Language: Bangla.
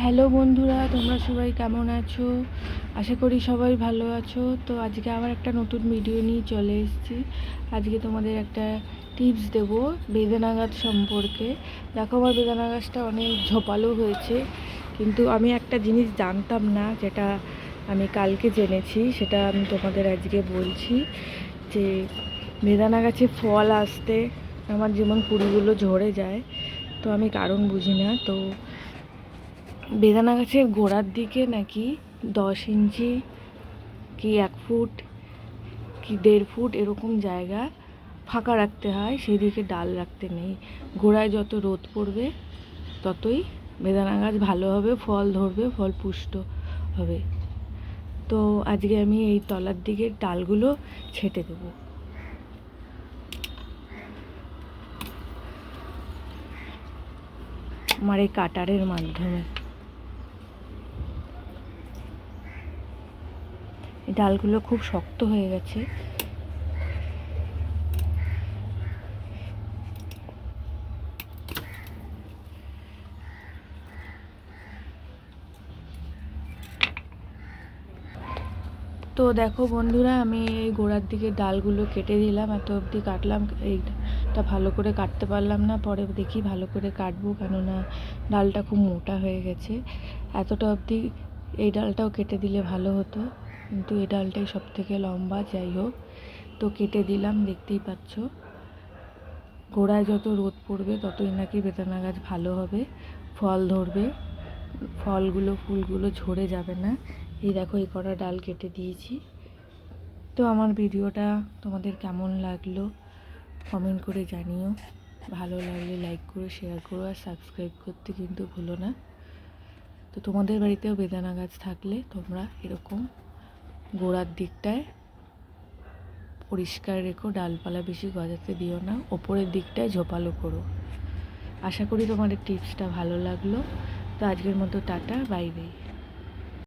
হ্যালো বন্ধুরা, তোমরা সবাই কেমন আছো? আশা করি সবাই ভালো আছো। তো আজকে আবার একটা নতুন ভিডিও নিয়ে চলে এসেছি। আজকে তোমাদের একটা টিপস দেবো বেদানা গাছ সম্পর্কে। দেখো, আমার বেদানা গাছটা অনেক ঝোপালো হয়েছে, কিন্তু আমি একটা জিনিস জানতাম না, যেটা আমি কালকে জেনেছি, সেটা আমি তোমাদের আজকে বলছি। যে বেদানা গাছে ফল আসতে আমার যেমন কুড়িগুলো ঝরে যায়, তো আমি কারণ বুঝি না। তো বেদানা গাছের গোড়ার দিকে নাকি 10 ইঞ্চি কি 1 ফুট কি 1.5 ফুট এরকম জায়গা ফাঁকা রাখতে হয়, সেই দিকে ডাল রাখতে নেই। গোড়ায় যত রোদ পড়বে ততই বেদানা গাছ ভালো হবে, ফল ধরবে, ফল পুষ্ট হবে। তো আজকে আমি এই তলার দিকে ডালগুলো ছেঁটে দেবো। আমার এই কাটারের মাধ্যমে এই ডালগুলো খুব শক্ত হয়ে গেছে। তো দেখো বন্ধুরা, আমি এই গোড়ার দিকে ডালগুলো কেটে দিলাম, এত অবধি কাটলাম। এইটা ভালো করে কাটতে পারলাম না, পরে দেখি ভালো করে কাটবো, কেননা ডালটা খুব মোটা হয়ে গেছে। এতটা অবধি এই ডালটাও কেটে দিলে ভালো হতো, কিন্তু এই ডালটাই সব থেকে লম্বা। যাই হোক, তো কেটে দিলাম। দেখতেই পাচ্ছ, গোড়ায় যত রোদ পড়বে ততই নাকি বেদানা গাছ ভালো হবে, ফল ধরবে, ফুলগুলো ঝরে যাবে না। এই দেখো, এই কটা ডাল কেটে দিয়েছি। তো আমার ভিডিওটা তোমাদের কেমন লাগলো কমেন্ট করে জানিও। ভালো লাগলে লাইক করো, শেয়ার করো, আর সাবস্ক্রাইব করতে কিন্তু ভুলো না। তো তোমাদের বাড়িতেও বেদানা গাছ থাকলে তোমরা এরকম গোড়ার দিকটায় পরিষ্কার রেখো, ডালপালা বেশি গজাতে দিও না, ওপরের দিকটায় ঝোপালো করো। আশা করি তোমাদের টিপসটা ভালো লাগলো। তো আজকের মতো টাটা, বাই বাই।